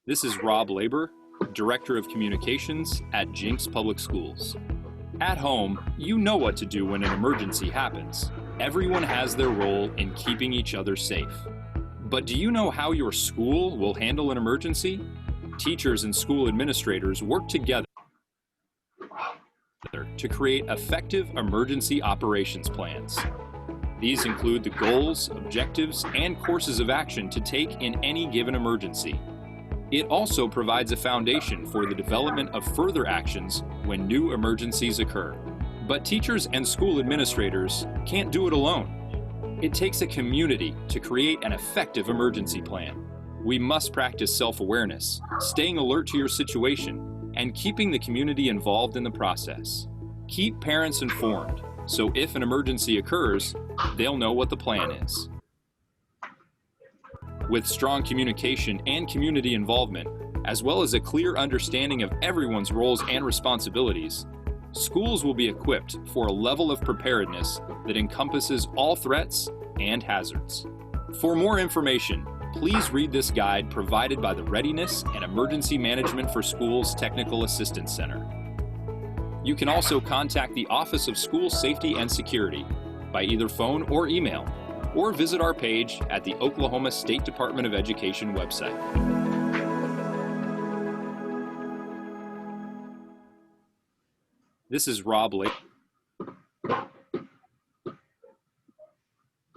This is Rob Labor, Director of Communications at Jinx Public Schools. At home, you know what to do when an emergency happens. Everyone has their role in keeping each other safe. But do you know how your school will handle an emergency? Teachers and school administrators work together to create effective emergency operations plans. These include the goals, objectives, and courses of action to take in any given emergency. It also provides a foundation for the development of further actions when new emergencies occur. But teachers and school administrators can't do it alone. It takes a community to create an effective emergency plan. We must practice self-awareness, staying alert to your situation, and keeping the community involved in the process. Keep parents informed, so if an emergency occurs, they'll know what the plan is. With strong communication and community involvement, as well as a clear understanding of everyone's roles and responsibilities, schools will be equipped for a level of preparedness that encompasses all threats and hazards. For more information, please read this guide provided by the Readiness and Emergency Management for Schools Technical Assistance Center. You can also contact the Office of School Safety and Security by either phone or email, or visit our page at the Oklahoma State Department of Education website. This is Rob Lake.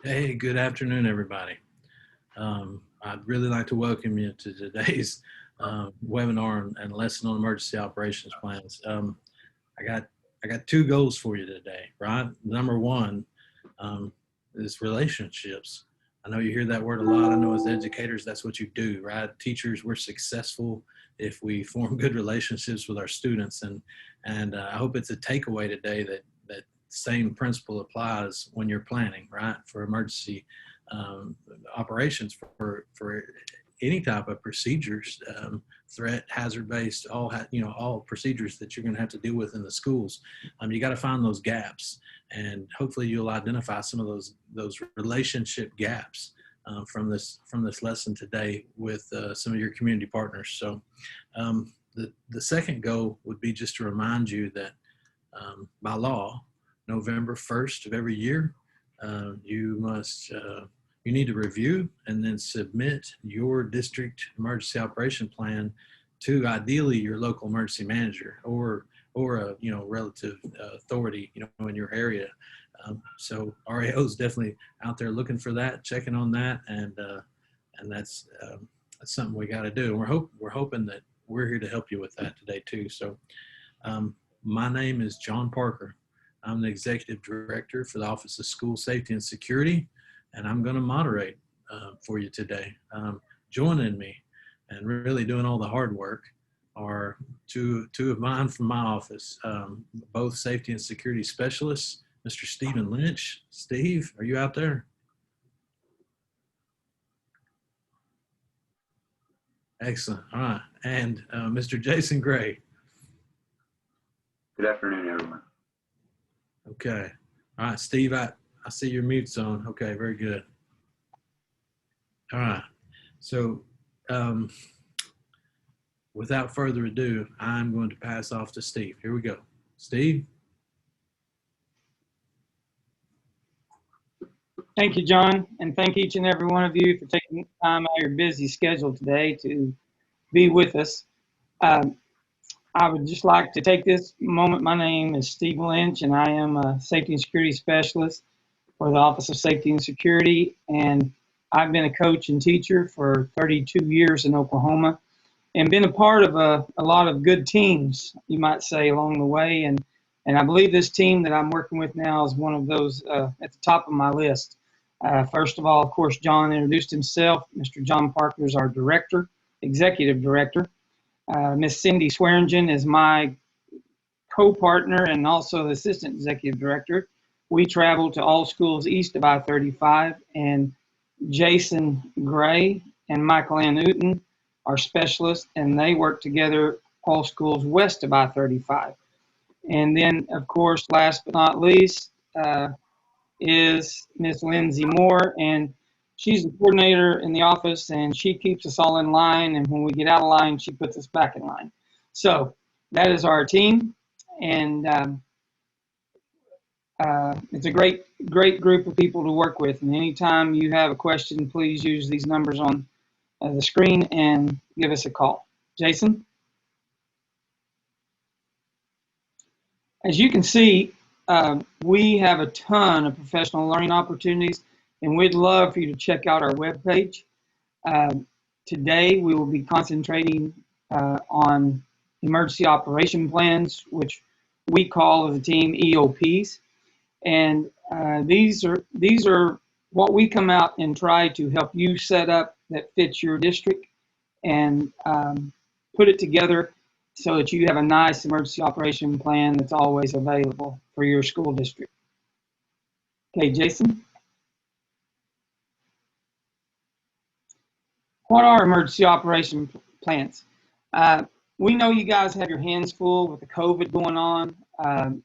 Hey, good afternoon, everybody. I'd really like to welcome you to today's webinar and lesson on emergency operations plans. I got two goals for you today, right? Number one, is relationships. I know you hear that word a lot. I know as educators, that's what you do, right? Teachers, we're successful if we form good relationships with our students. And I hope it's a takeaway today that same principle applies when you're planning, right? For emergency operations, for any type of procedures, threat, hazard-based, all procedures that you're going to have to deal with in the schools. You got to find those gaps, and hopefully you'll identify some of those relationship gaps from this lesson today with some of your community partners. So the second goal would be just to remind you that by law, November 1st of every year, you need to review and then submit your district emergency operation plan to ideally your local emergency manager or a relative authority in your area. So RAO is definitely out there looking for that, checking on that, and that's something we got to do. And we're hoping that we're here to help you with that today too. So my name is John Parker. I'm the Executive Director for the Office of School Safety and Security, and I'm going to moderate for you today. Joining me and really doing all the hard work are two of mine from my office, both safety and security specialists, Mr. Stephen Lynch. Steve, are you out there? Excellent. All right. And Mr. Jason Gray. Good afternoon, everyone. Okay. All right, Steve, I see your mute's on. Okay, very good. All right. So without further ado, I'm going to pass off to Steve. Here we go. Steve? Thank you, John, and thank each and every one of you for taking time out of your busy schedule today to be with us. I would just like to take this moment. My name is Steve Lynch, and I am a safety and security specialist for the Office of Safety and Security, and I've been a coach and teacher for 32 years in Oklahoma and been a part of a lot of good teams, you might say, along the way, and I believe this team that I'm working with now is one of those at the top of my list. First of all, of course, John introduced himself. Mr. John Parker is our director, executive director. Miss Cindy Swearingen is my co-partner and also the assistant executive director. We travel to all schools east of I-35, and Jason Gray and Michael Ann Newton are specialists, and they work together all schools west of I-35. And then, of course, last but not least, is Miss Lindsay Moore, and she's the coordinator in the office, and she keeps us all in line. And when we get out of line, she puts us back in line. So that is our team, and it's a great group of people to work with. And anytime you have a question, please use these numbers on the screen and give us a call. Jason? As you can see, we have a ton of professional learning opportunities, and we'd love for you to check out our webpage. Today, we will be concentrating on emergency operation plans, which we call as a team EOPs. And these are what we come out and try to help you set up that fits your district and put it together so that you have a nice emergency operation plan that's always available for your school district. Okay, Jason. What are emergency operation plans? We know you guys have your hands full with the COVID going on.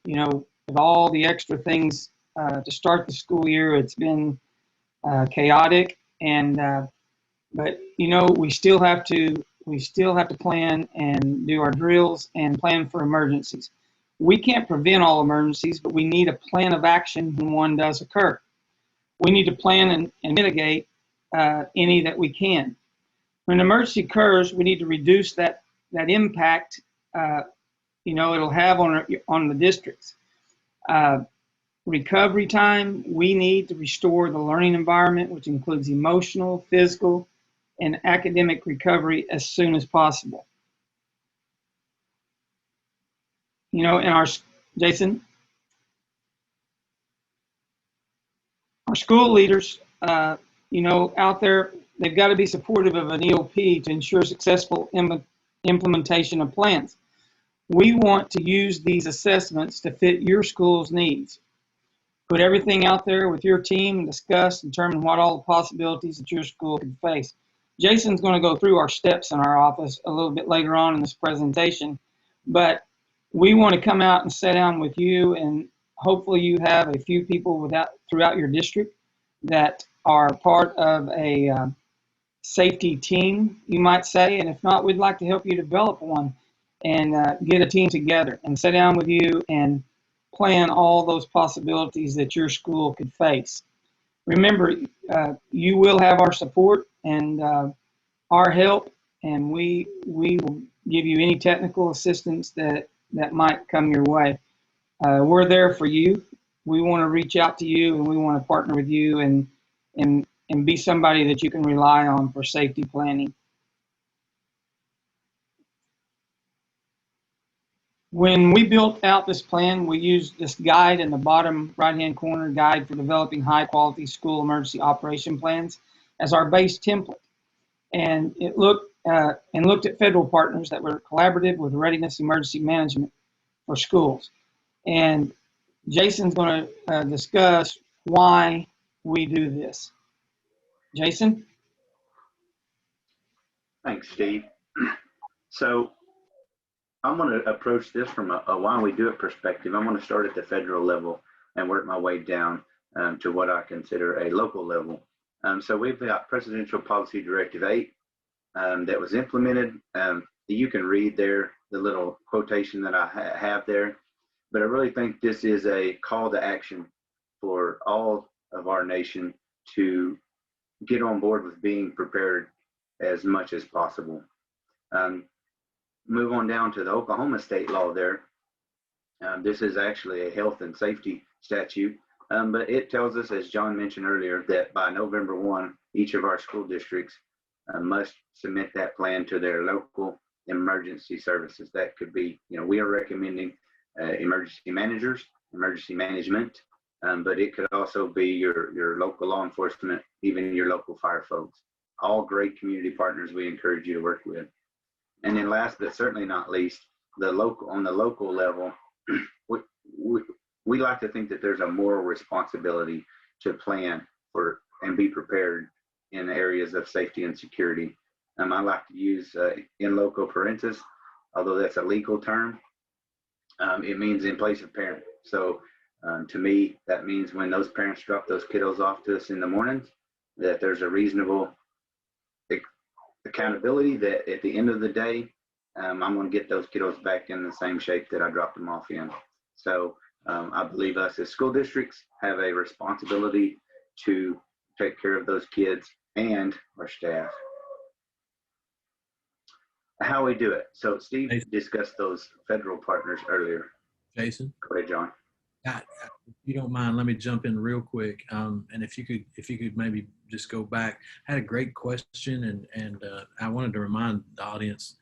You know, with all the extra things to start the school year, it's been chaotic. And but you know, we still have to plan and do our drills and plan for emergencies. We can't prevent all emergencies, but we need a plan of action when one does occur. We need to plan and mitigate any that we can. When an emergency occurs, we need to reduce that impact, you know, it'll have on the districts. Recovery time, we need to restore the learning environment, which includes emotional, physical, and academic recovery as soon as possible. You know, Jason, our school leaders, you know, out there, they've got to be supportive of an EOP to ensure successful implementation of plans. We want to use these assessments to fit your school's needs. Put everything out there with your team and discuss and determine what all the possibilities that your school can face. Jason's going to go through our steps in our office a little bit later on in this presentation, but we want to come out and sit down with you, and hopefully you have a few people throughout your district that are part of a safety team, you might say, and if not, we'd like to help you develop one and get a team together and sit down with you and plan all those possibilities that your school could face. Remember, you will have our support and our help, and we will give you any technical assistance that might come your way. We're there for you. We want to reach out to you, and we want to partner with you and be somebody that you can rely on for safety planning. When we built out this plan, we used this guide in the bottom right-hand corner, guide for developing high-quality school emergency operation plans, as our base template. And it looked at federal partners that were collaborative with readiness emergency management for schools. And Jason's going to discuss why we do this. Jason? Thanks, Steve. So I'm going to approach this from a why we do it perspective. I'm going to start at the federal level and work my way down to what I consider a local level. So we've got Presidential Policy Directive 8 that was implemented. You can read there the little quotation that I have there, but I really think this is a call to action for all of our nation to get on board with being prepared as much as possible. Move on down to the Oklahoma state law there. This is actually a health and safety statute, but it tells us, as John mentioned earlier, that by November 1, each of our school districts must submit that plan to their local emergency services. That could be, you know, we are recommending emergency managers, emergency management, but it could also be your local law enforcement, even your local fire folks. All great community partners we encourage you to work with. And then last but certainly not least, on the local level, we like to think that there's a moral responsibility to plan for and be prepared in areas of safety and security. I like to use in loco parentis, although that's a legal term. It means in place of parent. So to me, that means when those parents drop those kiddos off to us in the mornings, that there's a reasonable accountability that at the end of the day, I'm going to get those kiddos back in the same shape that I dropped them off in. So I believe us as school districts have a responsibility to take care of those kids and our staff. How we do it. So Steve discussed those federal partners earlier. Jason? Go ahead, John. If you don't mind, let me jump in real quick. And if you could maybe just go back. I had a great question, and I wanted to remind the audience,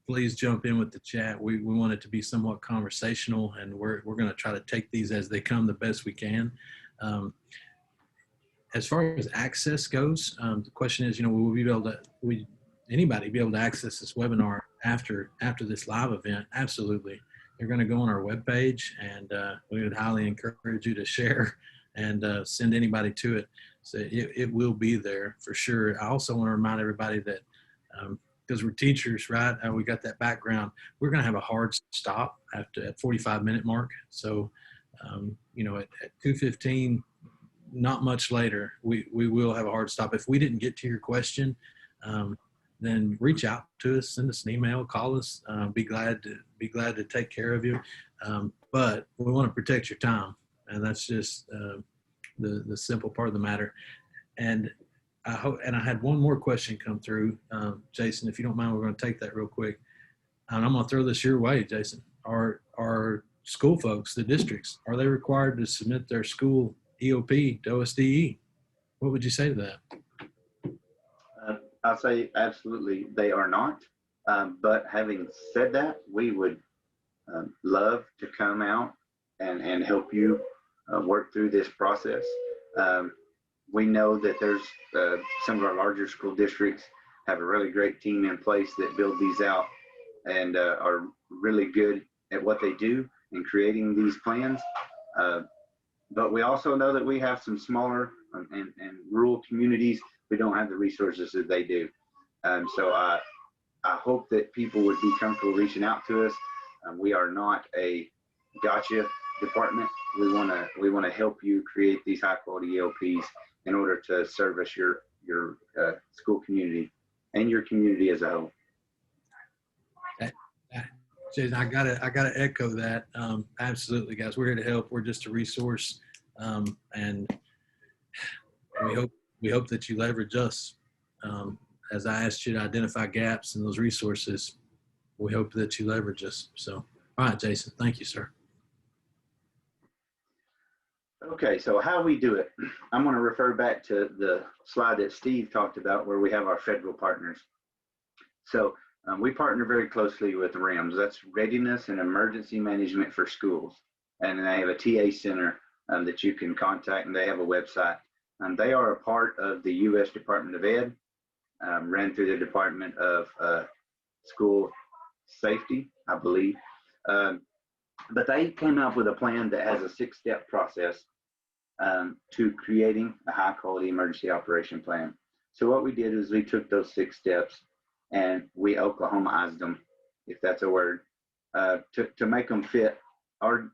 please jump in with the chat. We want it to be somewhat conversational, and we're going to try to take these as they come the best we can. As far as access goes, the question is, will we be able to, anybody be able to access this webinar after this live event? Absolutely. You're going to go on our webpage, and we would highly encourage you to share and send anybody to it. So it will be there for sure. I also want to remind everybody that because we're teachers, right? We got that background. We're going to have a hard stop at 45-minute mark. So, at 2:15, not much later, we will have a hard stop. If we didn't get to your question, then reach out to us, send us an email, call us. Be glad to take care of you. But we want to protect your time, and that's just the simple part of the matter. And I hope. And I had one more question come through, Jason. If you don't mind, we're going to take that real quick. And I'm going to throw this your way, Jason. Are school folks, the districts, are they required to submit their school EOP to OSDE? What would you say to that? I'll say absolutely they are not. But having said that, we would love to come out and help you work through this process. We know that there's some of our larger school districts have a really great team in place that build these out and are really good at what they do in creating these plans. But we also know that we have some smaller and rural communities who don't have the resources that they do. So I hope that people would be comfortable reaching out to us. We are not a gotcha department. We want to help you create these high quality EOPs in order to service your school community and your community as a whole. Jason, I gotta echo that. Absolutely, guys. We're here to help. We're just a resource, and we hope that you leverage us. As I asked you to identify gaps in those resources, we hope that you leverage us. So, all right, Jason. Thank you, sir. Okay, so how we do it, I'm going to refer back to the slide that Steve talked about where we have our federal partners. So we partner very closely with REMS. That's Readiness and Emergency Management for Schools. And they have a TA center that you can contact, and they have a website. They are a part of the U.S. Department of Ed, ran through the Department of School Safety, I believe. But they came up with a plan that has a 6-step process to creating a high quality emergency operation plan. So what we did is we took those 6 steps and we Oklahomaized them, if that's a word, to make them fit our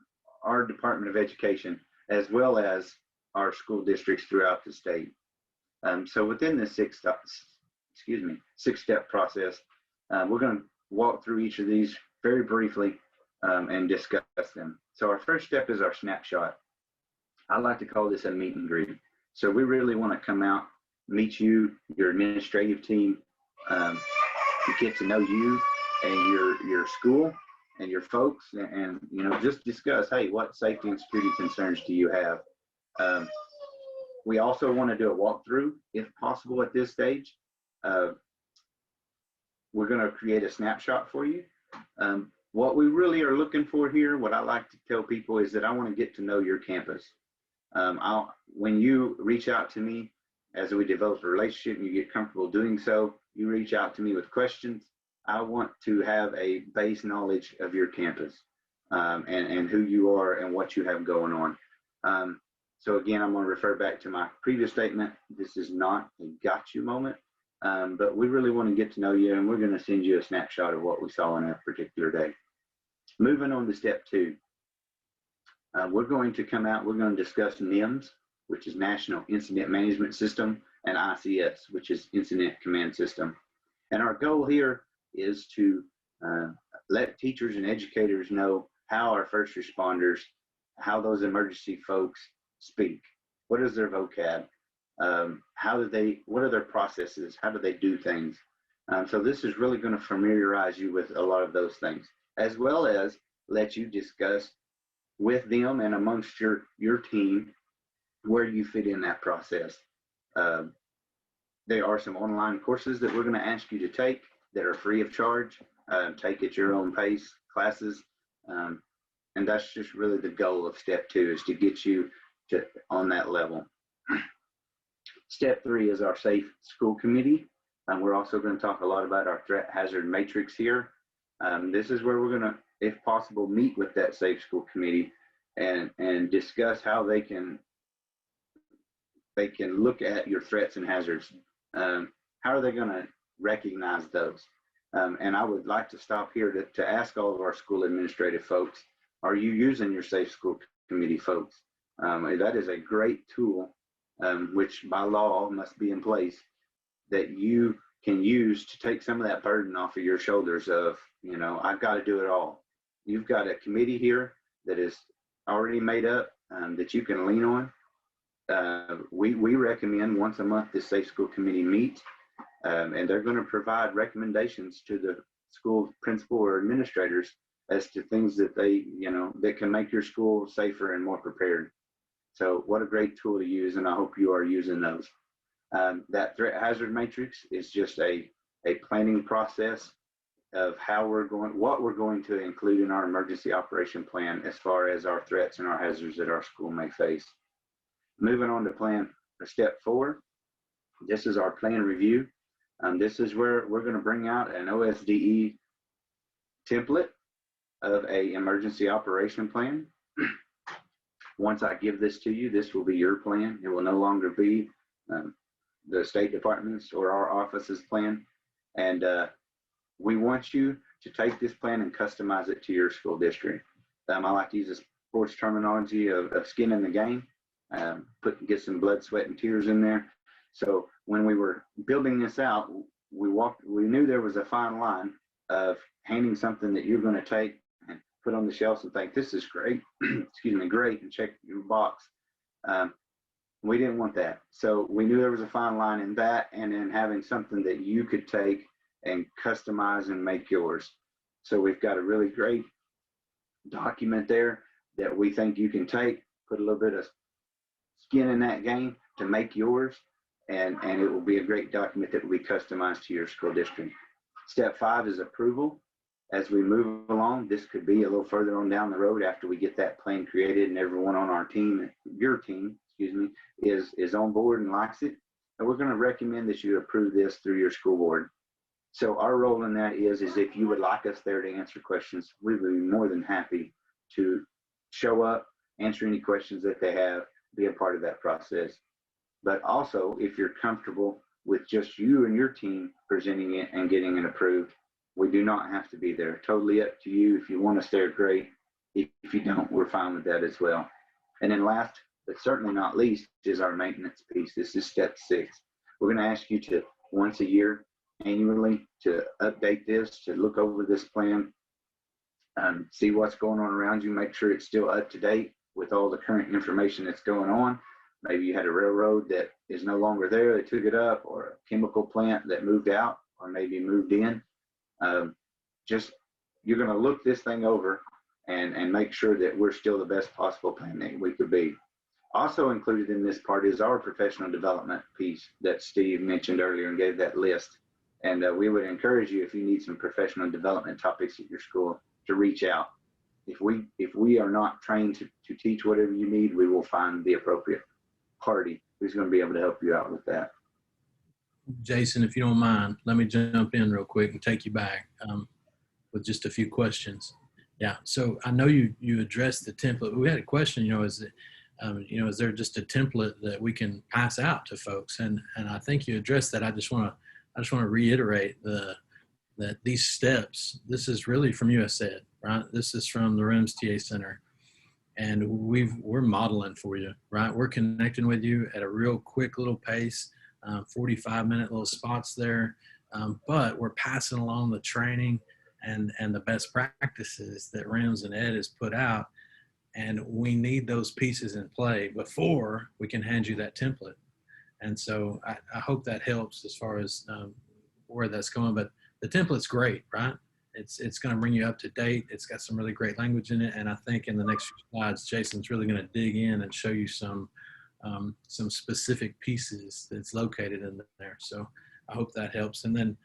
Department of Education as well as our school districts throughout the state. So within this 6-step process, we're going to walk through each of these very briefly and discuss them. So our first step is our snapshot. I like to call this a meet and greet. So we really want to come out, meet you, your administrative team, to get to know you and your school and your folks, and just discuss, hey, what safety and security concerns do you have? We also want to do a walkthrough if possible at this stage. We're going to create a snapshot for you. What we really are looking for here, what I like to tell people is that I want to get to know your campus. When you reach out to me, as we develop a relationship and you get comfortable doing so, you reach out to me with questions. I want to have a base knowledge of your campus and who you are and what you have going on. So again, I'm going to refer back to my previous statement. This is not a got you moment, but we really want to get to know you, and we're going to send you a snapshot of what we saw on that particular day. Moving on to step 2. We're going to come out, we're going to discuss NIMS which is National Incident Management System, and ICS, which is Incident Command System. And our goal here is to let teachers and educators know how our first responders, how those emergency folks speak. What is their vocab? What are their processes? How do they do things? So this is really going to familiarize you with a lot of those things, as well as let you discuss with them and amongst your team where you fit in that process. There are some online courses that we're going to ask you to take that are free of charge. Take at your own pace classes. And that's just really the goal of step 2, is to get you on that level. Step 3 is our Safe School Committee. We're also going to talk a lot about our threat hazard matrix here. This is where we're going to, if possible, meet with that Safe School Committee and discuss how they can look at your threats and hazards. How are they going to recognize those? And I would like to stop here to ask all of our school administrative folks, are you using your Safe School Committee, folks? That is a great tool, which by law must be in place, that you can use to take some of that burden off of your shoulders of, I've got to do it all. You've got a committee here that is already made up, that you can lean on. We recommend once a month the Safe School Committee meets, and they're going to provide recommendations to the school principal or administrators as to things that that can make your school safer and more prepared. So what a great tool to use, and I hope you are using those. That threat hazard matrix is just a planning process of what we're going to include in our emergency operation plan as far as our threats and our hazards that our school may face. Moving on to step 4, this is our plan review. This is where we're going to bring out an OSDE template of a emergency operation plan. Once I give this to you, this will be your plan. It will no longer be the State Department's or our office's plan. And we want you to take this plan and customize it to your school district. I like to use a sports terminology of skin in the game. Get some blood, sweat, and tears in there. So when we were building this out, we knew there was a fine line of handing something that you're going to take and put on the shelves and think, this is great, excuse me, great, and check your box. We didn't want that. So we knew there was a fine line in that, and in having something that you could take and customize and make yours. So we've got a really great document there that we think you can take, put a little bit of skin in that game to make yours, and it will be a great document that will be customized to your school district. Step 5 is approval. As we move along, this could be a little further on down the road after we get that plan created and everyone on our team, your team, excuse me, is on board and likes it. And we're going to recommend that you approve this through your school board. So our role in that is if you would like us there to answer questions, we would be more than happy to show up, answer any questions that they have, be a part of that process. But also, if you're comfortable with just you and your team presenting it and getting it approved, we do not have to be there. Totally up to you. If you want us there, great. If you don't, we're fine with that as well. And then last, but certainly not least, is our maintenance piece. This is step 6. We're going to ask you to once a year, annually, to update this, to look over this plan, see what's going on around you, make sure it's still up to date with all the current information that's going on. Maybe you had a railroad that is no longer there, they took it up, or a chemical plant that moved out or maybe moved in. You're going to look this thing over and make sure that we're still the best possible plan that we could be. Also included in this part is our professional development piece that Steve mentioned earlier and gave that list. And we would encourage you, if you need some professional development topics at your school, to reach out. If we are not trained to teach whatever you need, we will find the appropriate party who's going to be able to help you out with that. Jason, if you don't mind, let me jump in real quick and take you back with just a few questions. Yeah, so I know you addressed the template. We had a question, is there just a template that we can pass out to folks? And I think you addressed that. I just want to reiterate that these steps, this is really from USAID, right? This is from the REMS TA Center. and we're modeling for you, right? We're connecting with you at a real quick little pace, 45-minute little spots there, but we're passing along the training and the best practices that RIMS and Ed has put out, and we need those pieces in play before we can hand you that template. And so I hope that helps as far as where that's going. But the template's great, right? It's going to bring you up to date. It's got some really great language in it. And I think in the next few slides, Jason's really going to dig in and show you some specific pieces that's located in there. So I hope that helps. And then,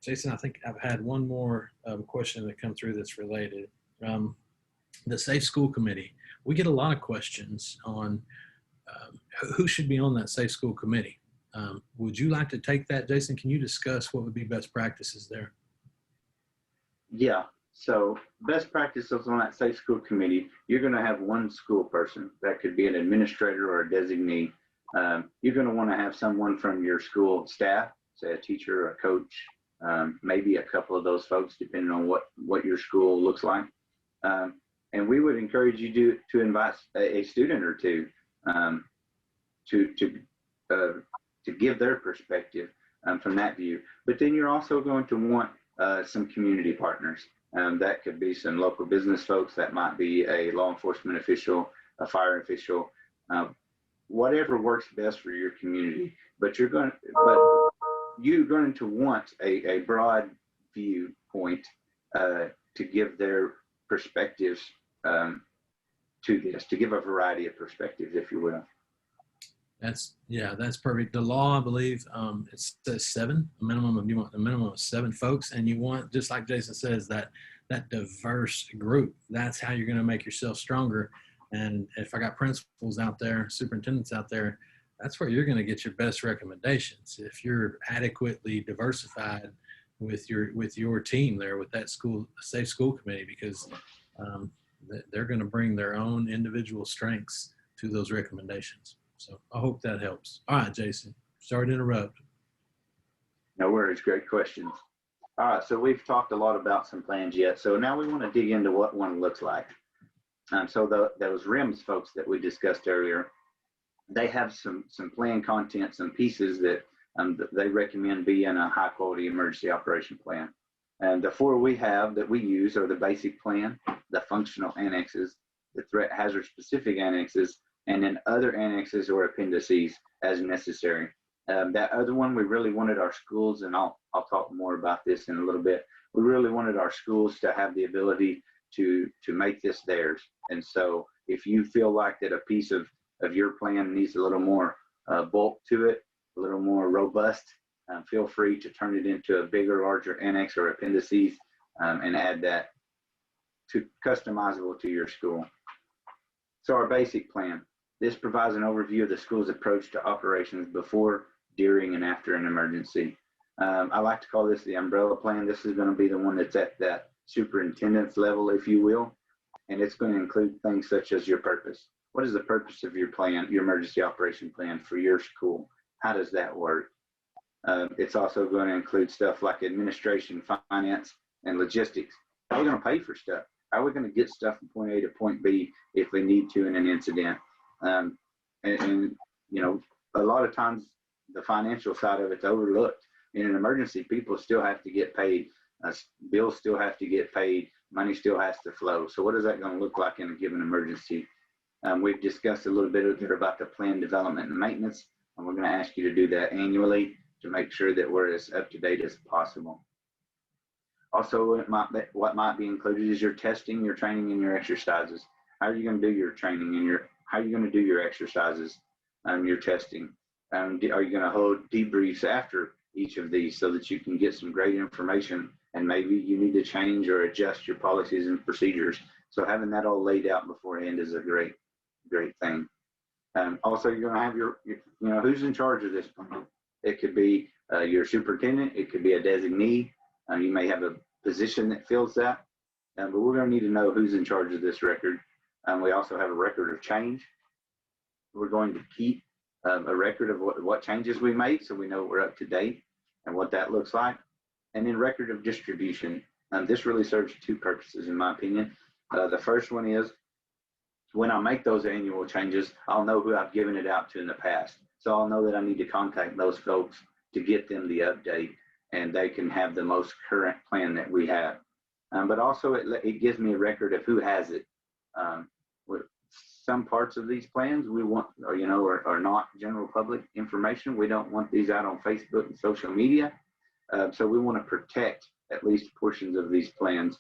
Jason, I think I've had one more question that come through that's related. The Safe School Committee. We get a lot of questions on who should be on that Safe School Committee. Would you like to take that, Jason? Can you discuss what would be best practices there? Yeah, so best practices on that Safe School Committee, you're going to have one school person. That could be an administrator or a designee. You're going to want to have someone from your school staff, say a teacher or a coach, maybe a couple of those folks, depending on what your school looks like. And we would encourage you to invite a student or two to give their perspective from that view. But then you're also going to want some community partners. That could be some local business folks. That might be a law enforcement official, a fire official, whatever works best for your community. But you're going to want a broad viewpoint to give their perspectives to this, to give a variety of perspectives, if you will. That's perfect. The law, I believe, it says 7, you want a minimum of 7 folks, and you want, just like Jason says, that diverse group. That's how you're going to make yourself stronger. And if I got principals out there, superintendents out there, that's where you're going to get your best recommendations. If you're adequately diversified with your team there, with that Safe School Committee, because they're going to bring their own individual strengths to those recommendations. So I hope that helps. All right, Jason, sorry to interrupt. No worries, great questions. All right, so we've talked a lot about some plans yet. So now we want to dig into what one looks like. So those RIMS folks that we discussed earlier, they have some plan content, some pieces that they recommend be in a high quality emergency operation plan. And the 4 we have that we use are the basic plan, the functional annexes, the threat hazard specific annexes, and then other annexes or appendices as necessary. That other one, we really wanted our schools, and I'll talk more about this in a little bit. We really wanted our schools to have the ability to make this theirs. And so if you feel like that a piece of your plan needs a little more bulk to it, a little more robust, feel free to turn it into a bigger, larger annex or appendices and add that to customizable to your school. So our basic plan, this provides an overview of the school's approach to operations before, during, and after an emergency. I like to call this the umbrella plan. This is going to be the one that's at that superintendent's level, if you will, and it's going to include things such as your purpose. What is the purpose of your plan, your emergency operation plan for your school? How does that work? It's also going to include stuff like administration, finance, and logistics. How are we going to pay for stuff? How are we going to get stuff from point A to point B if we need to in an incident? And you know, a lot of times the financial side of it's overlooked. In an emergency, people still have to get paid. Bills still have to get paid. Money still has to flow. So what is that going to look like in a given emergency? We've discussed a little bit about the plan development and maintenance, and we're going to ask you to do that annually to make sure that we're as up to date as possible. Also, what might be included is your testing, your training, and your exercises. How are you going to do your training and how are you going to do your exercises, your testing? Are you going to hold debriefs after each of these so that you can get some great information, and maybe you need to change or adjust your policies and procedures? So having that all laid out beforehand is a great thing. Also, you're going to have who's in charge of this plan. It could be your superintendent. It could be a designee. You may have a position that fills that, but we're going to need to know who's in charge of this record. We also have a record of change. We're going to keep a record of what changes we made so we know we're up to date and what that looks like. And then record of distribution. This really serves 2 purposes, in my opinion. The first one is when I make those annual changes, I'll know who I've given it out to in the past. So I'll know that I need to contact those folks to get them the update, and they can have the most current plan that we have. But also it gives me a record of who has it. With some parts of these plans we want, or, you know, are not general public information. We don't want these out on Facebook and social media. So we want to protect at least portions of these plans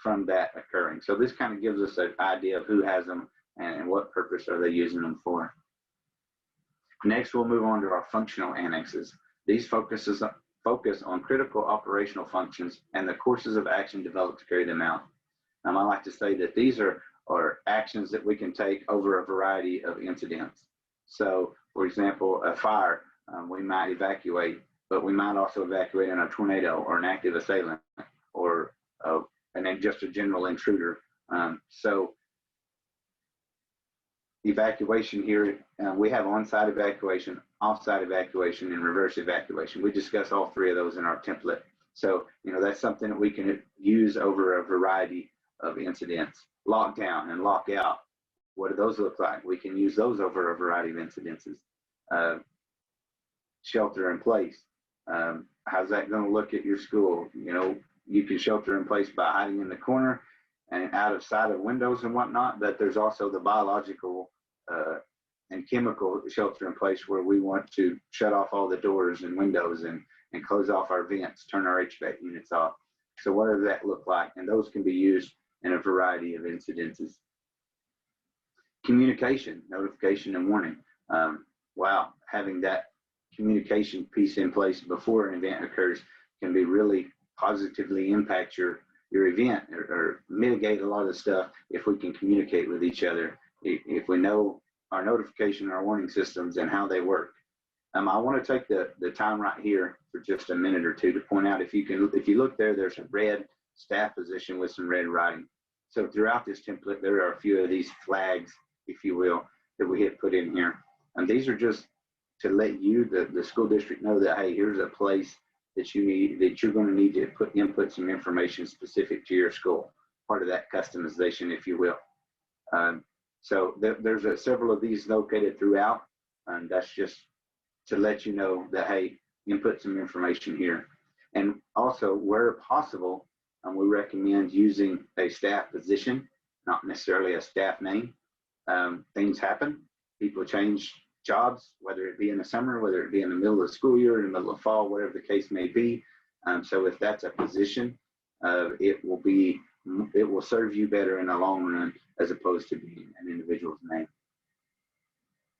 from that occurring. So this kind of gives us an idea of who has them and what purpose are they using them for. Next, we'll move on to our functional annexes. These focus on critical operational functions and the courses of action developed to carry them out. I like to say that these are actions that we can take over a variety of incidents. So, for example, a fire, we might evacuate, but we might also evacuate in a tornado or an active assailant, or and then just a general intruder. So evacuation here, we have on-site evacuation, off-site evacuation, and reverse evacuation. We discuss all three of those in our template. So, you know, that's something that we can use over a variety of incidents. Lockdown and lockout, what do those look like? We can use those over a variety of incidences. Shelter in place. How's that going to look at your school? You know, you can shelter in place by hiding in the corner and out of sight of windows and whatnot, but there's also the biological and chemical shelter in place where we want to shut off all the doors and windows and close off our vents, turn our HVAC units off. So what does that look like? And those can be used in a variety of incidences. Communication, notification, and warning. Wow, having that communication piece in place before an event occurs can be really positively impact your event or mitigate a lot of the stuff if we can communicate with each other, if we know our notification and our warning systems and how they work. I want to take the time right here for just a minute or two to point out, if you look there, there's a red staff position with some red writing. So throughout this template, there are a few of these flags, if you will, that we had put in here. And these are just to let you, the school district, know that, hey, here's a place that you're going to need to input some information specific to your school, part of that customization, if you will. So there's several of these located throughout, and that's just to let you know that, hey, input some information here. And also, where possible, we recommend using a staff position, not necessarily a staff name. Things happen, people change jobs, whether it be in the summer, whether it be in the middle of the school year, in the middle of fall, whatever the case may be. So if that's a position, it will serve you better in the long run as opposed to being an individual's name.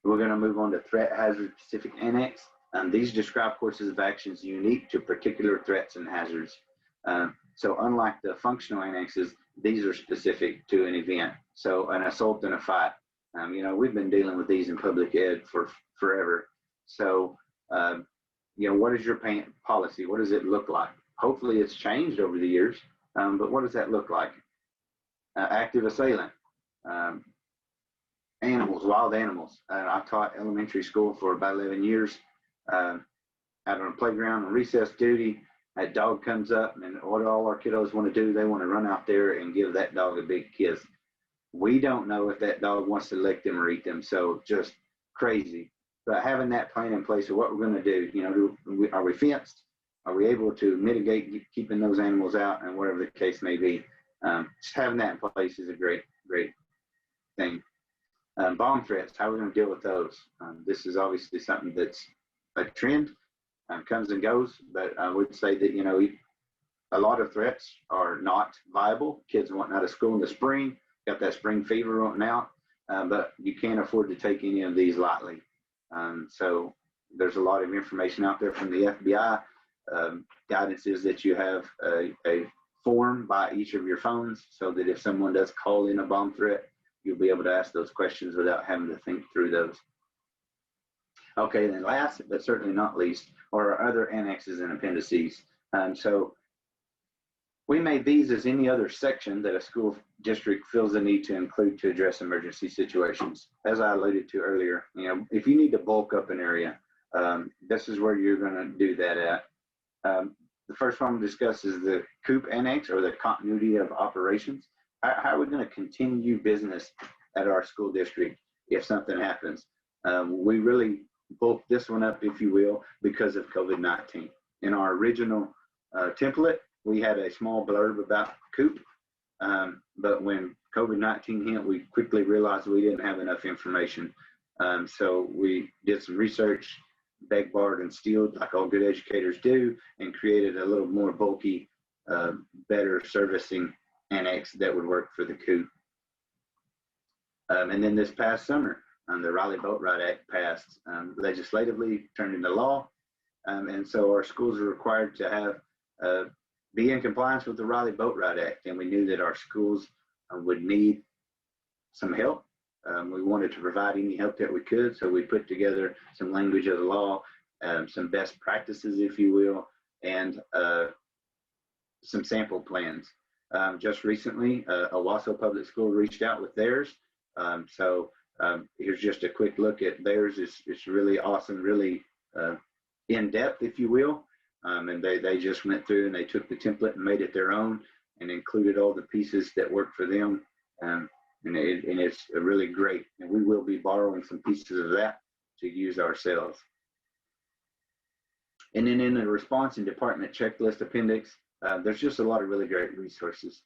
We're going to move on to threat hazard specific annex. These describe courses of actions unique to particular threats and hazards. So unlike the functional annexes, these are specific to an event. So an assault and a fight. You know, we've been dealing with these in public ed for forever. So, you know, what is your policy? What does it look like? Hopefully it's changed over the years, but what does that look like? Active assailant, animals, wild animals. I've taught elementary school for about 11 years, out on a playground on recess duty. That dog comes up, and what all our kiddos want to do, they want to run out there and give that dog a big kiss. We don't know if that dog wants to lick them or eat them, so just crazy. But having that plan in place of what we're going to do, you know, are we fenced? Are we able to mitigate keeping those animals out, and whatever the case may be? Just having that in place is a great thing. Bomb threats, how are we going to deal with those? This is obviously something that's a trend, comes and goes, but I would say that, you know, a lot of threats are not viable. Kids wanting out of school in the spring, got that spring fever wanting out, but you can't afford to take any of these lightly. So there's a lot of information out there from the FBI. Guidance is that you have a form by each of your phones so that if someone does call in a bomb threat, you'll be able to ask those questions without having to think through those. Okay, then last but certainly not least are our other annexes and appendices. So we made these as any other section that a school district feels the need to include to address emergency situations. As I alluded to earlier, you know, if you need to bulk up an area, this is where you're going to do that at. The first one we'll discuss is the COOP annex, or the continuity of operations. How are we going to continue business at our school district if something happens. We really bulked this one up, if you will, because of COVID-19. In our original template, we had a small blurb about COOP, but when COVID-19 hit, we quickly realized we didn't have enough information. So we did some research, begged, borrowed, and stealed, like all good educators do, and created a little more bulky, better servicing annex that would work for the COOP. And then this past summer, the Raleigh Boat Ride Act passed legislatively, turned into law. And so our schools are required to have be in compliance with the Raleigh Boat Ride Act. And we knew that our schools would need some help. We wanted to provide any help that we could. So we put together some language of the law, some best practices, if you will, and some sample plans. Just recently, Owasso Public School reached out with theirs. Here's just a quick look at theirs. It's really awesome, really in depth, if you will. And they just went through and they took the template and made it their own and included all the pieces that work for them. And it's really great. And we will be borrowing some pieces of that to use ourselves. And then in the response and department checklist appendix, there's just a lot of really great resources.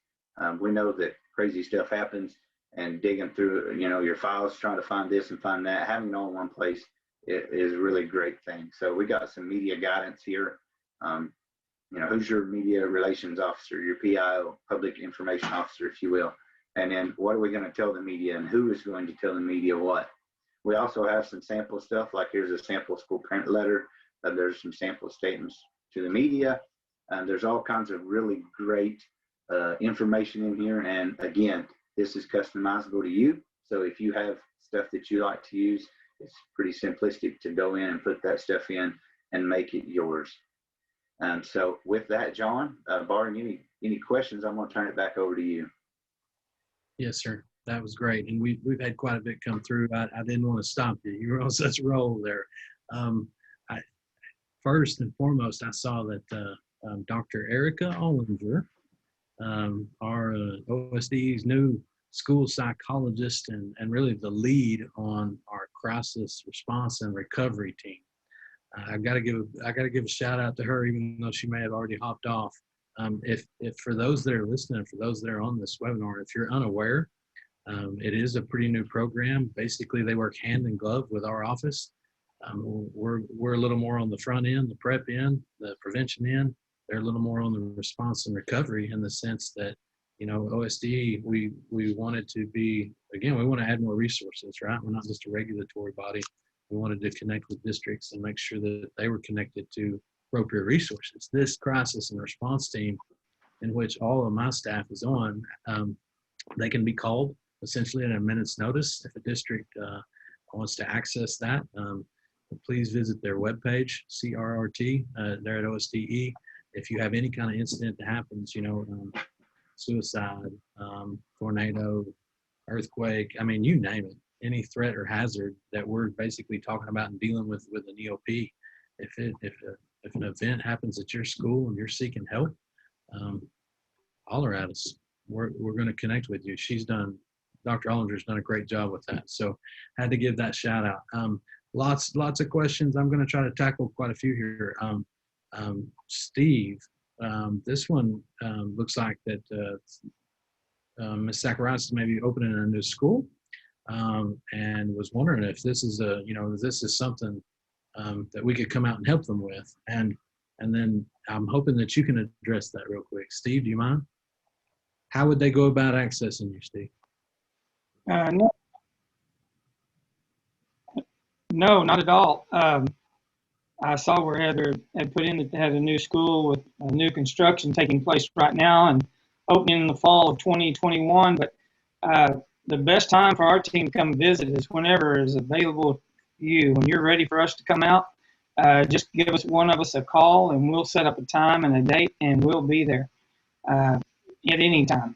We know that crazy stuff happens, and digging through, your files, trying to find this and find that, having it all in one place is a really great thing. So we got some media guidance here. Who's your media relations officer, your PIO, public information officer, if you will. And then what are we going to tell the media, and who is going to tell the media what? We also have some sample stuff, like here's a sample school parent letter. There's some sample statements to the media. There's all kinds of really great information in here. And again, this is customizable to you. So if you have stuff that you like to use, it's pretty simplistic to go in and put that stuff in and make it yours. So with that, John, barring any questions, I'm going to turn it back over to you. Yes, sir. That was great. And we've had quite a bit come through. I didn't want to stop you. You were on such a roll there. First and foremost, I saw that Dr. Erica Ollinger, our OSDE's new school psychologist and really the lead on our crisis response and recovery team. I got to give a shout out to her, even though she may have already hopped off. If for those that are listening, for those that are on this webinar, if you're unaware, it is a pretty new program. Basically, they work hand in glove with our office. We're a little more on the front end, the prep end, the prevention end. They're a little more on the response and recovery, in the sense that, OSDE, we wanted to be, again, we want to add more resources, right? We're not just a regulatory body. We wanted to connect with districts and make sure that they were connected to appropriate resources. This crisis and response team, in which all of my staff is on, they can be called essentially at a minute's notice. If a district wants to access that, please visit their webpage, CRRT, there at OSDE. If you have any kind of incident that happens, suicide, tornado, earthquake, you name it, any threat or hazard that we're basically talking about and dealing with an EOP. If an event happens at your school and you're seeking help, holler at us. We're going to connect with you. Dr. Ollinger's done a great job with that. So had to give that shout out. Lots of questions. I'm going to try to tackle quite a few here. Steve, this one looks like that Ms. Zacharias is maybe opening a new school, and was wondering if this is this is something that we could come out and help them with. And then I'm hoping that you can address that real quick. Steve, do you mind? How would they go about accessing you, Steve? No, not at all. I saw where Heather had put in that they had a new school with new construction taking place right now and opening in the fall of 2021. But the best time for our team to come visit is whenever is available to you. When you're ready for us to come out, just give one of us a call and we'll set up a time and a date and we'll be there at any time,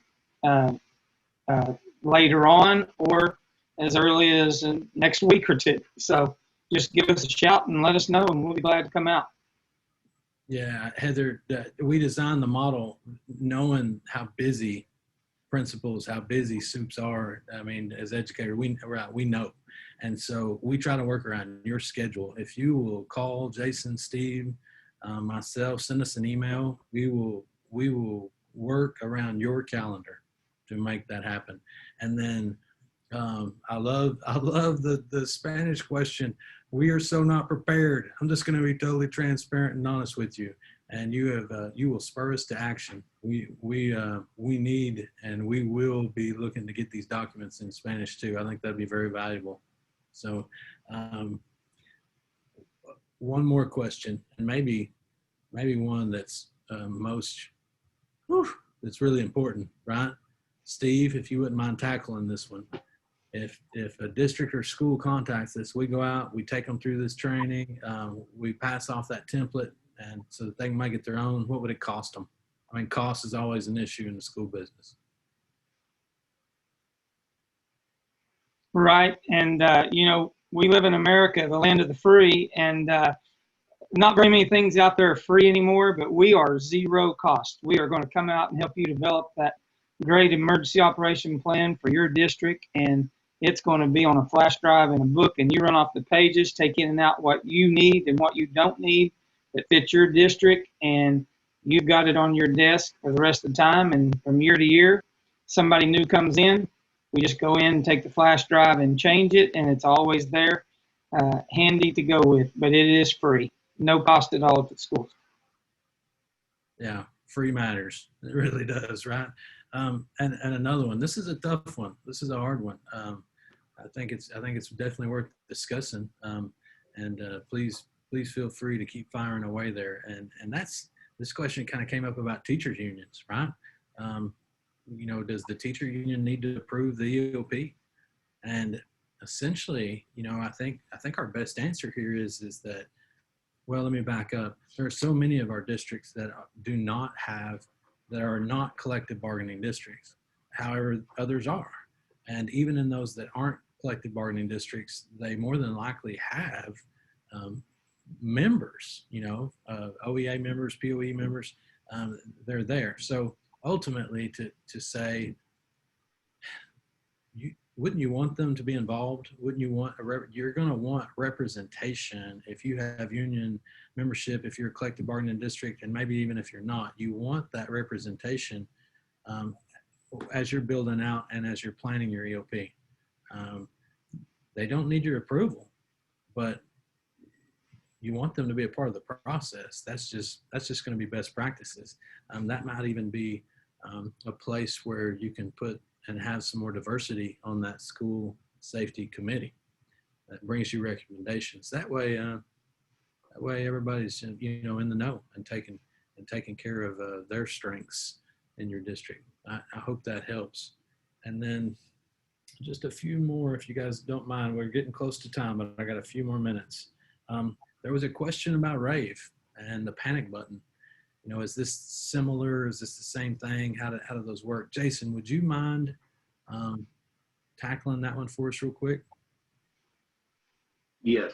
later on or as early as next week or two. So just give us a shout and let us know, and we'll be glad to come out. Yeah, Heather, we designed the model knowing how busy principals how busy soups are. I mean, as educators, we know. And so we try to work around your schedule. If you will call Jason, Steve, myself, send us an email, we will work around your calendar to make that happen. And then I love the Spanish question. We are so not prepared. I'm just going to be totally transparent and honest with you. And you will spur us to action. We need, and we will be looking to get these documents in Spanish too. I think that'd be very valuable. So one more question, and maybe one that's that's really important, right? Steve, if you wouldn't mind tackling this one. If a district or school contacts us, we go out, we take them through this training, we pass off that template, and so that they can make it their own. What would it cost them? I mean, cost is always an issue in the school business. Right. And, you know, we live in America, the land of the free, and not very many things out there are free anymore, but we are zero cost. We are going to come out and help you develop that great emergency operation plan for your district. And it's going to be on a flash drive and a book, and you run off the pages, take in and out what you need and what you don't need that fits your district. And you've got it on your desk for the rest of the time. And from year to year, somebody new comes in, we just go in and take the flash drive and change it, and it's always there, handy to go with, but it is free. No cost at all at the schools. Yeah, free matters. It really does, right? And another one. This is a tough one. This is a hard one. I think it's definitely worth discussing. Please feel free to keep firing away there. And this question kind of came up about teachers unions, right? You know, does the teacher union need to approve the EOP? And essentially, you know, I think our best answer here is that, well, let me back up. There are so many of our districts that are not collective bargaining districts. However, others are. And even in those that aren't collective bargaining districts, they more than likely have members, you know, OEA members, POE members, they're there. So ultimately to say, wouldn't you want them to be involved? Wouldn't you want you're going to want representation if you have union membership, if you're a collective bargaining district, and maybe even if you're not, you want that representation as you're building out and as you're planning your EOP. They don't need your approval, but you want them to be a part of the process. That's just going to be best practices. That might even be a place where you can put and have some more diversity on that school safety committee that brings you recommendations. That way everybody's, you know, in the know and taking care of their strengths in your district. I hope that helps. And then just a few more, if you guys don't mind. We're getting close to time, but I got a few more minutes. There was a question about rave and the panic button. You know, is this similar? Is this the same thing? How do those work? Jason, would you mind tackling that one for us real quick? Yes.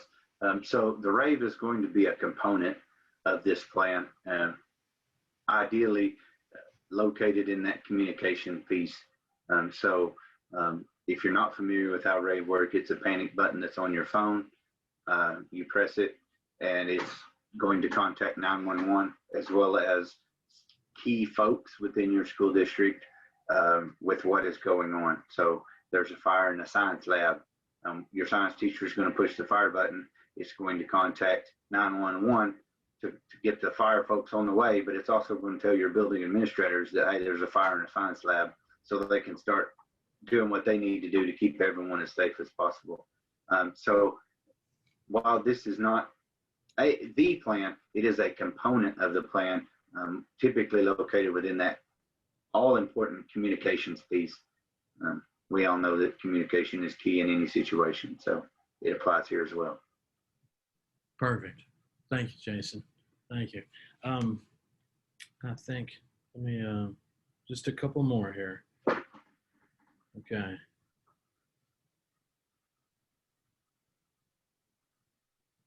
So the rave is going to be a component of this plan, ideally located in that communication piece. If you're not familiar with how rave works, it's a panic button that's on your phone. You press it, and it's going to contact 911 as well as key folks within your school district with what is going on. So there's a fire in a science lab. Your science teacher is going to push the fire button. It's going to contact 911 to get the fire folks on the way, but it's also going to tell your building administrators that, hey, there's a fire in a science lab, so that they can start doing what they need to do to keep everyone as safe as possible. So while this is not the plan, it is a component of the plan, typically located within that all-important communications piece. We all know that communication is key in any situation, so it applies here as well. Perfect. Thank you, Jason. Thank you. I think, let me, just a couple more here. Okay.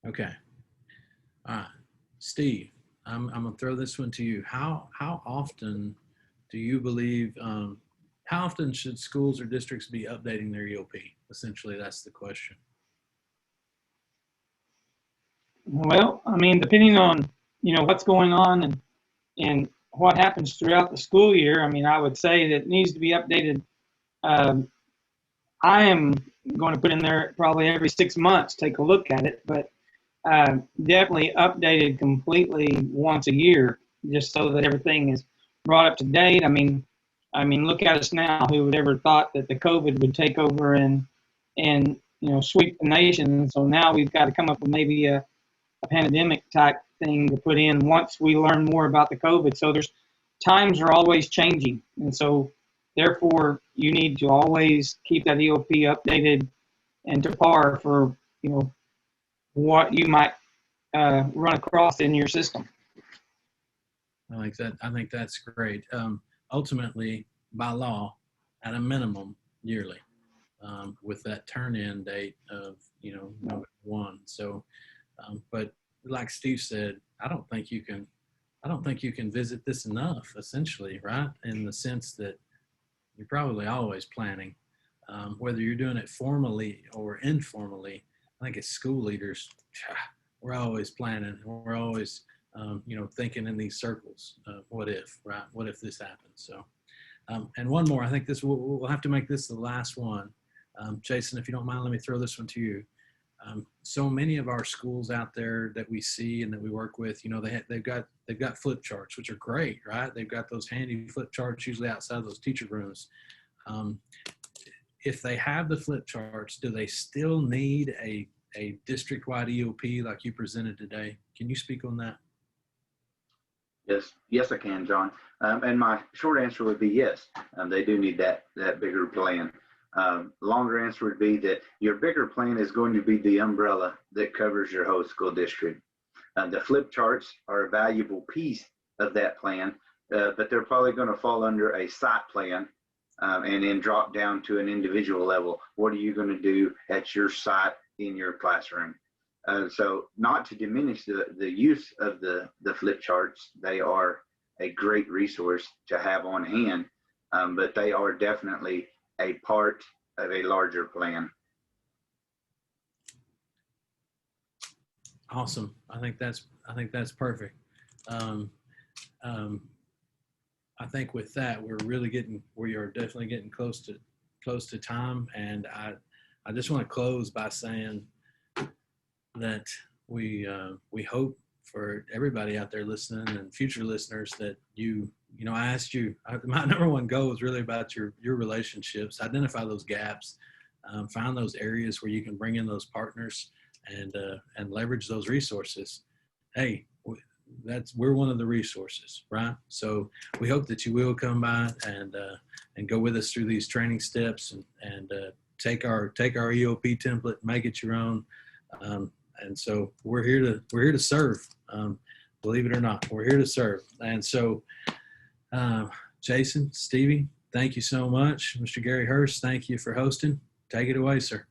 Okay. All right, Steve, I'm gonna throw this one to you. How often do you believe how often should schools or districts be updating their EOP? Essentially, that's the question. Well, I mean, depending on, what's going on and what happens throughout the school year, I mean, I would say that it needs to be updated. I am going to put in there probably every 6 months, take a look at it, but definitely updated completely once a year, just so that everything is brought up to date. I mean, look at us now. Who would ever thought that the COVID would take over and sweep the nation? So now we've got to come up with maybe a pandemic type thing to put in once we learn more about the COVID. So times are always changing, and so therefore you need to always keep that EOP updated and to par for what you might run across in your system. I like that. I think that's great. Ultimately, by law, at a minimum, yearly, with that turn-in date of November 1. So, but like Steve said, I don't think you can visit this enough. Essentially, right? In the sense that you're probably always planning, whether you're doing it formally or informally. I think as school leaders, we're always planning. We're always, thinking in these circles. What if, right? What if this happens? So, and one more. I think we'll have to make this the last one. Jason, if you don't mind, let me throw this one to you. So many of our schools out there that we see and that we work with, they've got flip charts, which are great, right? They've got those handy flip charts usually outside of those teacher rooms. If they have the flip charts, do they still need a district-wide EOP like you presented today? Can you speak on that? Yes, I can, John. And my short answer would be yes. They do need that bigger plan. Longer answer would be that your bigger plan is going to be the umbrella that covers your whole school district. The flip charts are a valuable piece of that plan, but they're probably going to fall under a site plan and then drop down to an individual level. What are you going to do at your site in your classroom? So not to diminish the use of the flip charts, they are a great resource to have on hand, but they are definitely a part of a larger plan. Awesome. I think that's perfect. I think with that, we are definitely getting close to time. And I just want to close by saying that we hope for everybody out there listening and future listeners that I asked you, my number one goal is really about your relationships, identify those gaps, find those areas where you can bring in those partners and leverage those resources. Hey, we're one of the resources, right? So we hope that you will come by and go with us through these training steps and take our EOP template, make it your own. And so we're here to serve. Believe it or not, we're here to serve. And so, Jason, Stevie, thank you so much. Mr. Gary Hurst, thank you for hosting. Take it away, sir.